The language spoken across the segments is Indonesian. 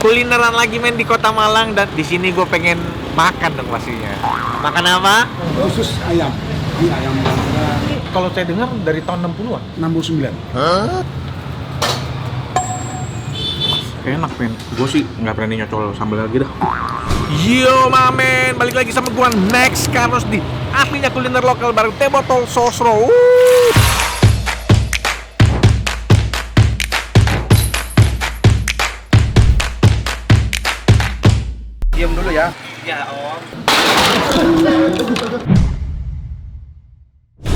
Kulineran lagi men di Kota Malang dan di sini gue pengen makan dong pastinya. Makan apa? Khusus ayam. Ini ayam Kalau saya dengar dari tahun 60-an. 69. Enak men, gue sih nggak berani nyocol sambal lagi dah. Yo mamen, balik lagi sama gue Next Carlos di ahlinya kuliner lokal bareng teh botol sosro. Diam dulu ya. Ya om.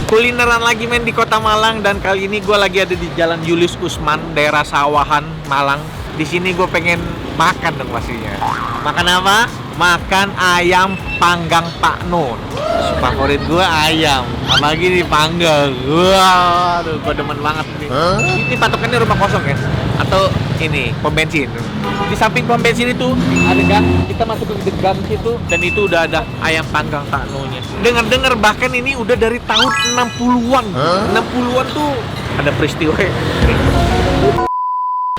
Kulineran lagi men di Kota Malang dan kali ini gue lagi ada di Jalan Julius Usman, daerah Sawahan, Malang. Di sini gue pengen makan dong pastinya. Makan apa? Makan ayam panggang Pak Nun. Favorit gue ayam, apalagi dipanggang. Wah, aduh, gue demen banget nih. Ini patokannya rumah kosong ya? Atau ini pom bensin? Di samping pom bensin itu ada gang, kita masuk ke gang situ dan itu udah ada ayam panggang Pak Nunnya. Dengar-dengar bahkan ini udah dari tahun 60-an. 60-an tuh ada peristiwa.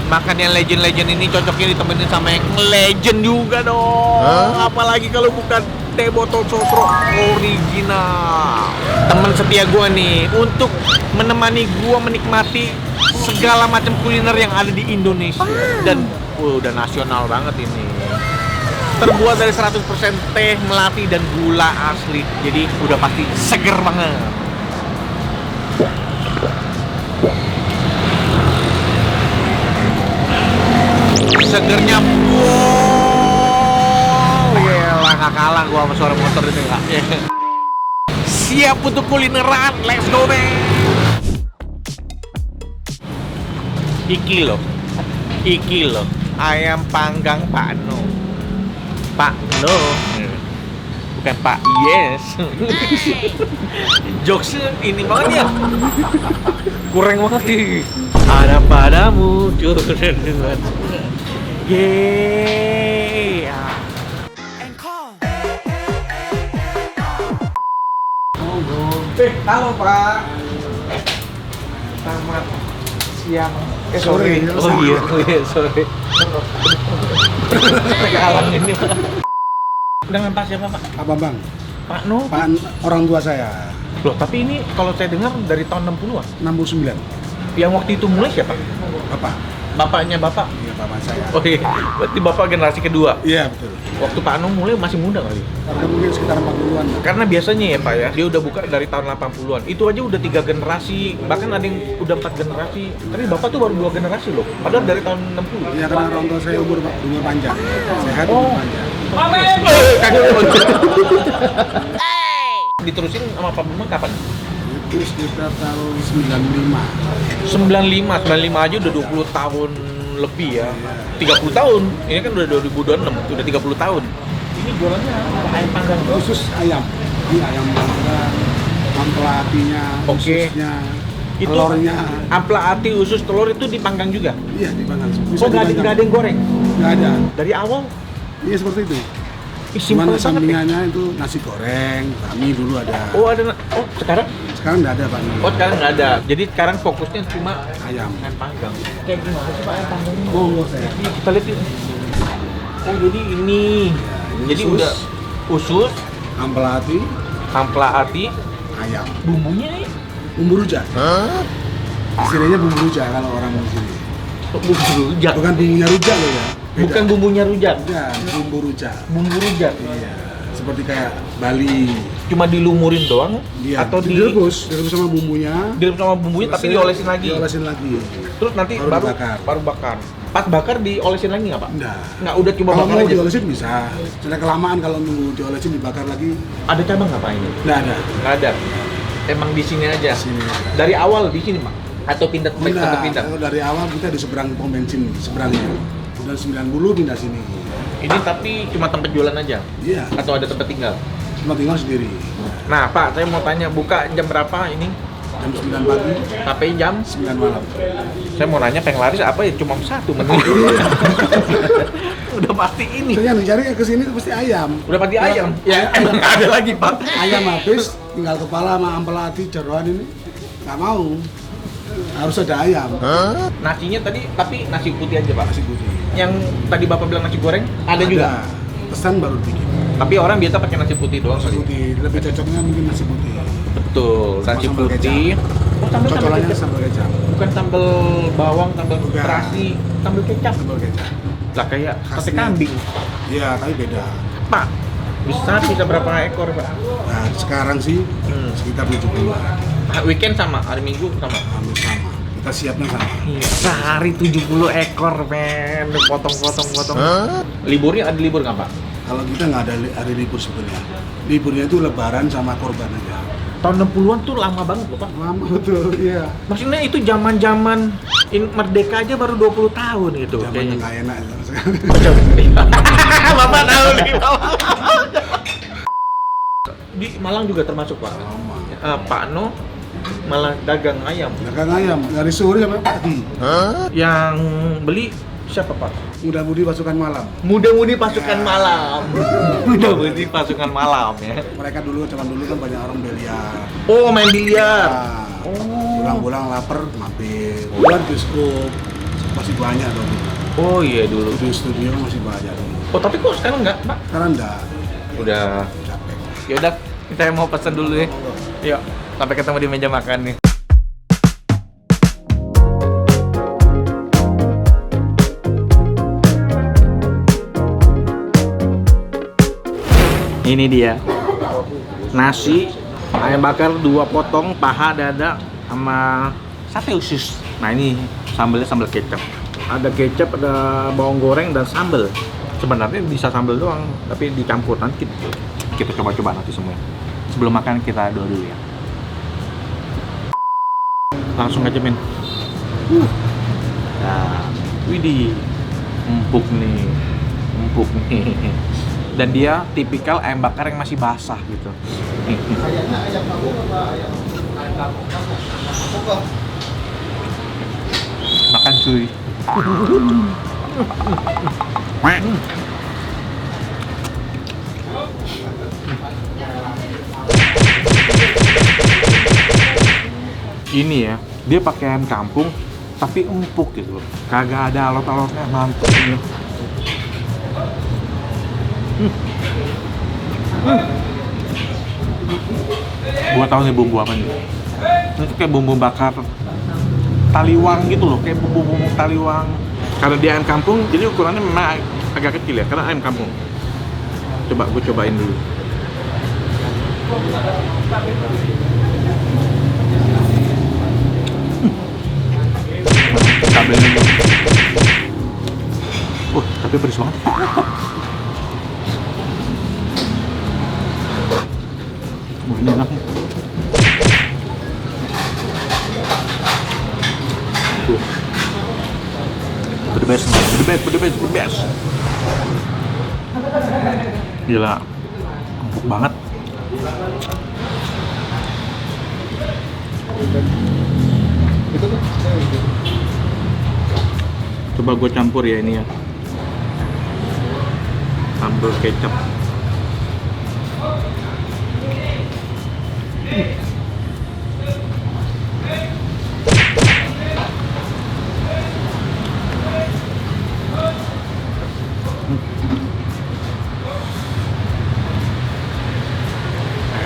Makan yang legend-legend ini cocoknya ditemenin sama yang legend juga dong. Apalagi kalau bukan teh botol sosro original. Teman setia gua nih untuk menemani gua menikmati segala macam kuliner yang ada di Indonesia dan udah nasional banget ini. Terbuat dari 100% teh melati dan gula asli. Jadi udah pasti seger banget. Segernya, wow, gila, gak kalah gua sama suara motor itu gak. Siap untuk kulineran, let's go man. Iki loh, ayam panggang Pak No. Pak No, bukan Pak Yes. Jokesnya ini banget ya, kurang banget sih. Ada padamu curhat. Yeah. Halo Pak. Selamat siang. Sore. Oh iya, sore. Kalang ini Pak. Dengan Pak siapa Pak? Pak Bambang. Pak No. Pak orang tua saya. Loh, tapi ini kalau saya dengar dari tahun 60-an. 69. Yang waktu itu mulai siapa? Bapak. Bapaknya Bapak? Iya, bapak saya. Oh iya, berarti Bapak generasi kedua? Iya, betul. Waktu Pak Anung mulai masih muda kali? Karena mungkin sekitar 40-an. Karena biasanya ya Pak ya, dia udah buka dari tahun 80-an. Itu aja udah 3 generasi, bahkan ada yang udah 4 generasi. Tapi Bapak tuh baru 2 generasi loh, padahal dari tahun 60. Iya, karena orang tua saya umur panjang. Sehat, umur panjang. Amin! Diterusin sama Pak Bambang kapan? Itu sekitar tahun 95. 95 aja udah 20 tahun lebih ya. 30 tahun. Ini kan udah 2026, udah 30 tahun. Ini jualannya ayam panggang. Khusus ayam. Ini ayam panggang, ampela hatinya, Oke. ususnya, Itu telurnya. ampela ati, usus, telur itu dipanggang juga? Iya, dipanggang. Oh, nggak ada yang goreng? Nggak ada. Dari awal? Iya, seperti itu. Ih, Cuman simpel banget ya. sampingannya itu nasi goreng, kami dulu ada. Oh, ada. Oh, sekarang? Sekarang nggak ada, Pak. Oh, sekarang nggak ada. Jadi sekarang fokusnya cuma Ayam. ayam panggang. Kayak gimana sih Pak ayam panggangnya? Oh, saya. Ini kita lihat yuk. Oh, jadi ini. ini Jadi usus. udah usus, Ampela hati, ampela ati, ayam. bumbunya ya? Bumbu rujak. Istilahnya bumbu rujak kalau orang di sini. Oh, bumbu rujak. Bukan bumbunya rujak loh ya. Beda. Bukan bumbunya rujak. Bukan, bumbu rujak. Bumbu rujak. Iya. Seperti kayak Bali. Cuma dilumurin doang Iya. atau direbus sama bumbunya. direbus sama bumbunya tapi Selesai, diolesin lagi. Diolesin lagi. Terus nanti Baru bakar. baru bakar. Pas bakar diolesin lagi nggak Pak? Enggak. Nggak, udah coba Kalau bakar mau aja. diolesin bisa. Sudah kelamaan kalau nunggu diolesin dibakar lagi. Ada cabang nggak Pak ini? Enggak ada. Nggak ada. Emang di sini aja. Sini. Dari awal di sini Pak? Atau pindah tempat Pindah. pindah? Kalau dari awal kita di seberang pom bensin seberangnya. Udah 90 pindah sini. Ini tapi cuma tempat jualan aja? Iya. Atau ada tempat tinggal? Cuma tinggal sendiri. Nah Pak, saya mau tanya, buka jam berapa ini? Jam 9 pagi, Sampai jam? 9 malam. Saya mau nanya pengen laris apa ya? Cuma satu menu. Udah pasti ini. Saya yang dicari ke sini pasti ayam. Udah pasti ayam? Ya emang nggak ada lagi Pak. Ayam habis, tinggal kepala sama ampela hati jeroan ini. Nggak mau. Harus ada ayam. Nasinya tadi, tapi nasi putih aja Pak? Nasi putih. yang tadi Bapak bilang nasi goreng, ada juga. Pesan baru bikin. Tapi orang biasa pakai nasi putih doang Nasi kali. putih, lebih cocoknya mungkin nasi putih. Betul, Sama nasi sambal putih. Oh, sambal Cocolannya kecap. sambal kecap. Bukan sambal bawang, sambal Bukan. terasi, sambal kecap. Sambal kecap. Lah kayak sate Khasnya. kambing. Iya, tapi beda. Pak, bisa berapa ekor, Pak? Nah, sekarang sih sekitar 70. Weekend sama, hari Minggu sama. Hampir sama. Kita siapnya sama. Sehari 70 ekor, men. Potong-potong. Liburnya ada libur nggak, Pak? Kalau kita nggak ada hari libur sebenarnya. Liburnya itu lebaran sama korban aja. Tahun 60-an tuh lama banget loh, Pak. Lama betul, iya. Maksudnya itu zaman-zaman merdeka aja baru 20 tahun gitu. Zaman kayaknya. nggak enak. Bapak tahu nih, Di Malang juga termasuk, Pak. Lama. Pak No malah dagang ayam. Dagang ayam dari sore sampai pagi. Yang beli siapa, Pak? Mudah-mudi pasukan malam. Muda-mudi pasukan malam. Muda-mudi pasukan malam ya. Mereka zaman dulu kan banyak orang biliar. Oh, main biliar. Nah, Oh. pulang-pulang lapar mampir. Buat bioskop masih banyak dong. Oh iya dulu. Studio masih banyak. Oh, tapi kok sekarang enggak, Pak? Sekarang enggak. Udah. Capek. Yaudah, kita mau pesan dulu ya. Yuk, sampai ketemu di meja makan nih. Ini dia nasi, ayam bakar 2 potong, paha, dada, sama sate usus. Nah ini sambelnya sambal kecap. Ada kecap, ada bawang goreng dan sambal. Sebenarnya bisa sambal doang, tapi dicampur nanti kita coba-coba nanti semuanya. Sebelum makan kita doa dulu ya. Langsung aja men. Nah, widih, empuk nih. Dan dia tipikal ayam bakar yang masih basah gitu. Makan cuy. Ini ya, dia pakai ayam kampung tapi empuk gitu loh. Kagak ada alot-alotnya, mantep ini. Gua tahu nih bumbu apa nih. Ini tuh kayak bumbu bakar taliwang gitu loh, kayak bumbu taliwang. Karena dia ayam kampung, jadi ukurannya memang agak kecil ya, karena ayam kampung. Coba gue cobain dulu. Kabelnya nih. Tapi pedes banget. Ini enak nih. Tuh. The best. Gila. Empuk banget. Coba gue campur ya ini ya. Sambal kecap.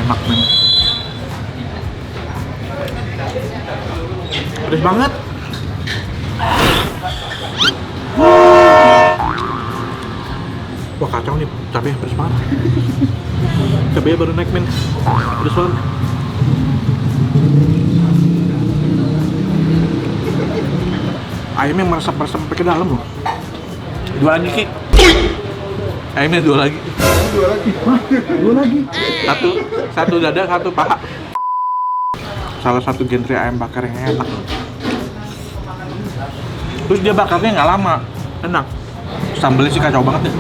Enak men. Pedes banget. Wah kacau nih, cabenya pedes banget. Cabenya baru naik men. Pedes banget. Ayamnya meresap-meresap sampai ke dalam loh. 2 lagi Ki. Ayamnya 2 lagi. 2 lagi. Satu dada, 1 paha. Salah satu genre ayam bakar yang enak. Terus dia bakarnya nggak lama, enak. Sambelnya sih kacau banget deh.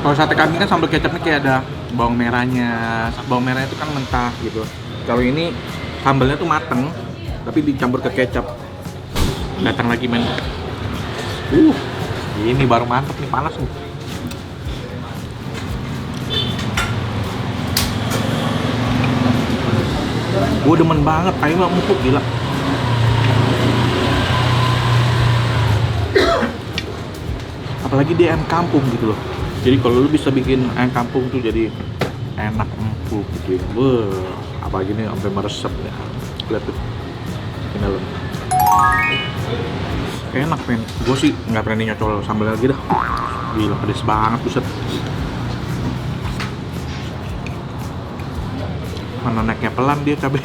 Kalau sate kambing kan sambal kecapnya kayak ada bawang merahnya. Bawang merahnya itu kan mentah gitu. Kalau ini sambalnya tuh mateng, tapi dicampur ke kecap. Datang lagi men. Ini baru mantep nih, panas nih. Gue demen banget, ayamnya empuk gila. apalagi dia ayam kampung gitu loh. Jadi kalau lu bisa bikin ayam kampung tuh jadi enak empuk gitu ya. Wah, apa gini sampai meresap ya. Lihat tuh di dalam. Enak men. Gue sih nggak berani nyocol sambal lagi dah. Gila pedes banget buset. Mana naiknya pelan dia cabai.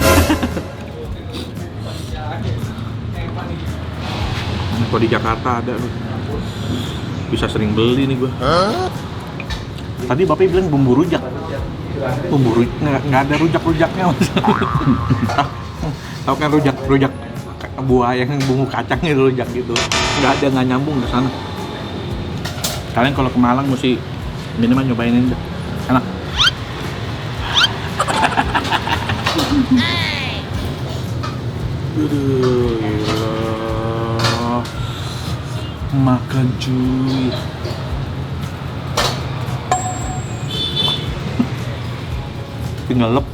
Kalau di Jakarta ada loh. Bisa sering beli nih gua. Tadi bapak bilang bumbu rujak. Bumbu rujak nggak ada rujak-rujaknya. Tahu kan rujak buah yang bumbu kacangnya rujak gitu. Nggak nyambung ke sana. Kalian kalau ke Malang mesti minimal nyobain ini. Enak. Aduh, gila. Makan cuy. Tinggal lep.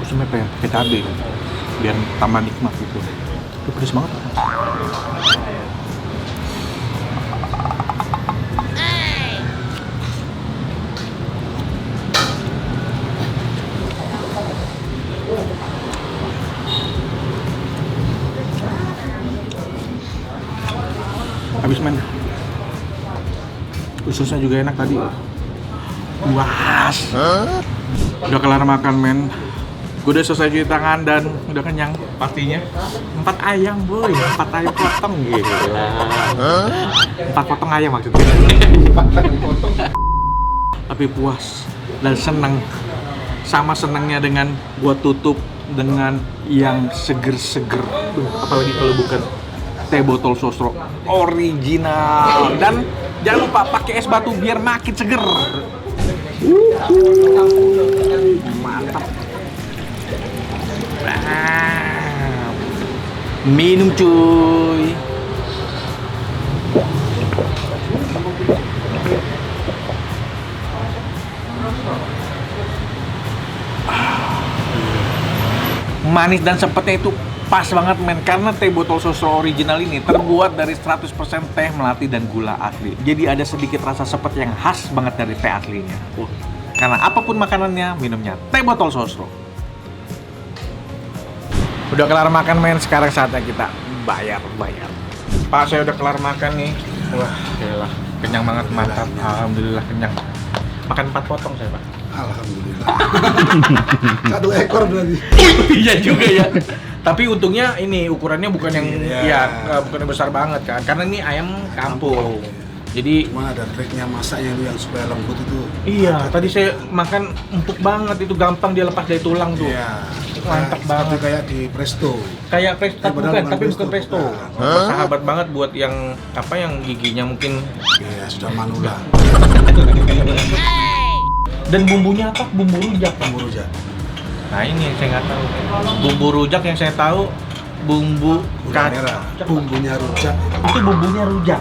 Terus apa ya? Kayak cabai biar tambah nikmat gitu. Itu pedes banget. Habis men. Ususnya juga enak tadi. Puas. Udah kelar makan men. Gue udah selesai cuci tangan dan udah kenyang pastinya. 4 ayam boy, 4 ayam potong gila. 4 potong ayam maksudnya. 4 ayam potong. Tapi puas dan seneng. Sama senengnya dengan gua tutup dengan yang seger-seger. Apalagi kalau bukan teh botol sosro original. Dan jangan lupa pakai es batu biar makin seger. Mantap. Minum cuy. Manis dan sepetnya itu pas banget men, karena teh botol sosro original ini terbuat dari 100% teh melati dan gula asli. Jadi ada sedikit rasa sepet yang khas banget dari teh aslinya. Karena apapun makanannya, minumnya teh botol sosro. Udah kelar makan men, sekarang saatnya kita bayar. Pak, saya udah kelar makan nih. Wah, gila. Kenyang banget, mantap. Alhamdulillah kenyang. Makan 4 potong saya, Pak. Alhamdulillah. 1 ekor berarti. Iya juga ya. Tapi untungnya ini ukurannya bukan yang bukan yang besar banget kan. Karena ini ayam kampung. Jadi cuma ada triknya masaknya itu yang supaya lembut itu. Iya, tadi saya makan empuk banget, itu gampang dia lepas dari tulang tuh. Iya. Mantap banget. Kayak di presto. Kayak presto, tapi bukan presto. Hah? Sahabat banget buat yang yang giginya mungkin. Iya, sudah manula. Dan bumbunya apa? Bumbu rujak. Bumbu rujak. Nah ini yang saya nggak tahu. Bumbu rujak yang saya tahu bumbu Gula merah. Bumbunya rujak. Itu bumbunya rujak.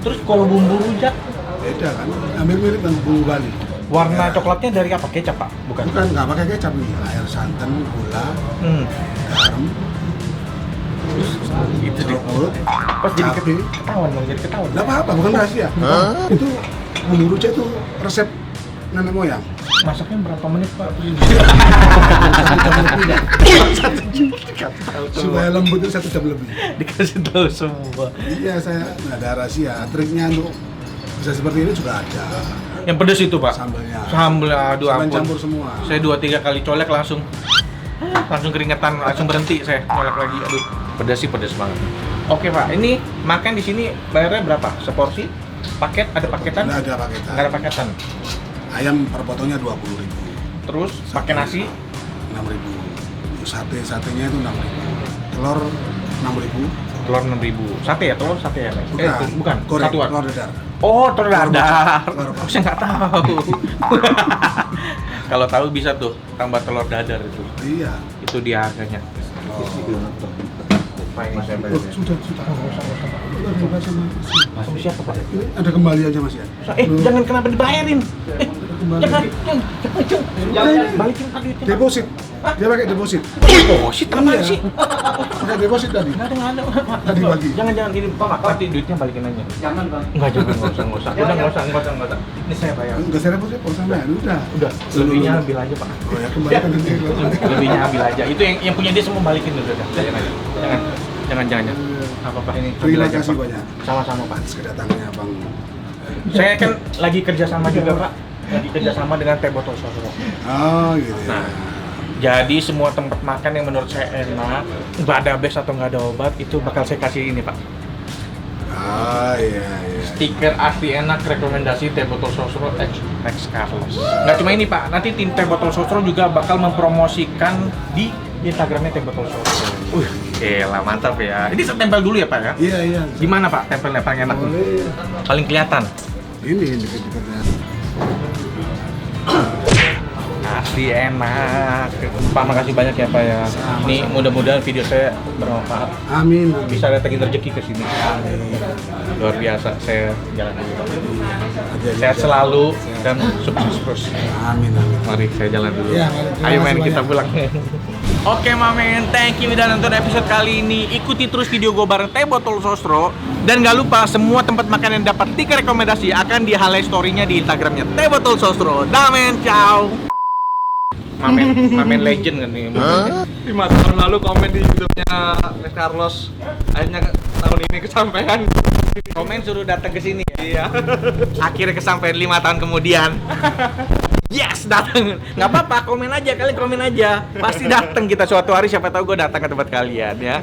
Terus kalau bumbu rujak beda kan? Hampir mirip dengan bumbu Bali. warna coklatnya dari apa? Kecap Pak? Bukan? Bukan, nggak pakai kecap nih. Air santan, gula, garam. Itu deh. Jeruk, Pas jadi cabai. ketahuan dong, jadi ketahuan. Nggak apa-apa, bukan rahasia. Itu bumbu rujak itu resep nenek moyang. Masaknya berapa menit Pak? Supaya lembut itu 1 jam lebih. Dikasih tahu semua. Iya, saya nggak ada rahasia. Triknya untuk bisa seperti ini juga ada. Yang pedes itu Pak? Sambalnya. Sambal, aduh Sambil ampun. campur semua. Saya 2-3 kali colek langsung keringetan, langsung berhenti saya colek lagi. Aduh, pedas sih pedas banget. Oke Pak, ini makan di sini bayarnya berapa? Seporsi? Paket? Ada paketan? Nggak ada paketan. Nggak ada paketan. Ayam per potongnya 20.000. Terus pakai nasi? 6.000. Satenya itu 6.000. Telur 6.000. Telur 6.000. Sate ya? Telur sate ya? Bukan. Goreng, Satuan. telur dadar. Oh, telur dadar. Telur Oh, saya nggak tahu. Kalau tahu bisa tuh tambah telur dadar itu. Iya. Itu dia harganya. Lupa ini saya bayarnya. Sudah. Masuk siapa Pak? Ini ada kembaliannya Mas ya? Jangan kenapa dibayarin? kembali. Jangan balikin kan duitnya. Deposit. Dia pakai deposit. Oh, shit, apaan sih? Pakai deposit tadi. Nggak ada. Tadi pagi. Jangan gini, Bang. Nanti duitnya balikin aja. Jangan bang. Enggak, nggak usah. Udah, nggak usah. Ini saya bayar. Enggak saya repot-repot sama ya. Udah. Lebihnya ambil aja, Pak. Oh ya, kembalikan nanti. Lebihnya ambil aja. Itu yang punya dia semua balikin dulu dah. Jangan. Apa ini? Terima Ambil aja, kasih Pak. banyak. Sama-sama, Pak. Atas kedatangannya Bang. Saya kan lagi kerjasama juga, Pak. Lagi kerjasama dengan Teh Botol Sosro. Oh gitu ya. Nah, jadi semua tempat makan yang menurut saya enak, nggak ada bes atau nggak ada obat, itu bakal saya kasih ini, Pak. Ah iya. Stiker asli enak, rekomendasi Teh Botol Sosro X Carlos. Nggak cuma ini, Pak. Nanti tim Teh Botol Sosro juga bakal mempromosikan di Instagramnya Teh Botol Sosro. Gila, mantap ya. Ini saya tempel dulu ya, Pak ya? Iya. Gimana, Pak? Tempelnya paling enak? Boleh. Paling kelihatan? Ini dekat-dekatnya. Asli enak. Pak, makasih banyak ya, Pak ya. Ini mudah-mudahan video saya bermanfaat. Amin. Bisa datengin rezeki ke sini. Luar biasa. Saya jalan dulu. Sehat selalu dan sukses terus. Amin. Mari saya jalan dulu. Ya, mari. Terima Ayo kasih main kita banyak. pulang. Oke Mamen, thank you udah nonton episode kali ini. Ikuti terus video gue bareng Teh Botol Sosro. Dan gak lupa semua tempat makan yang dapat 3 rekomendasi akan di highlight story-nya di Instagramnya Teh Botol Sosro. Damen, ciao. Mamen legend kan nih. 5 tahun lalu komen di YouTube-nya Mas Carlos. Akhirnya tahun ini kesampaian. Komen suruh datang ke sini ya. Iya. Akhirnya kesampaian 5 tahun kemudian. Yes, datang. Nggak apa-apa, komen aja, kalian komen aja. Pasti datang kita suatu hari, siapa tahu gue datang ke tempat kalian ya.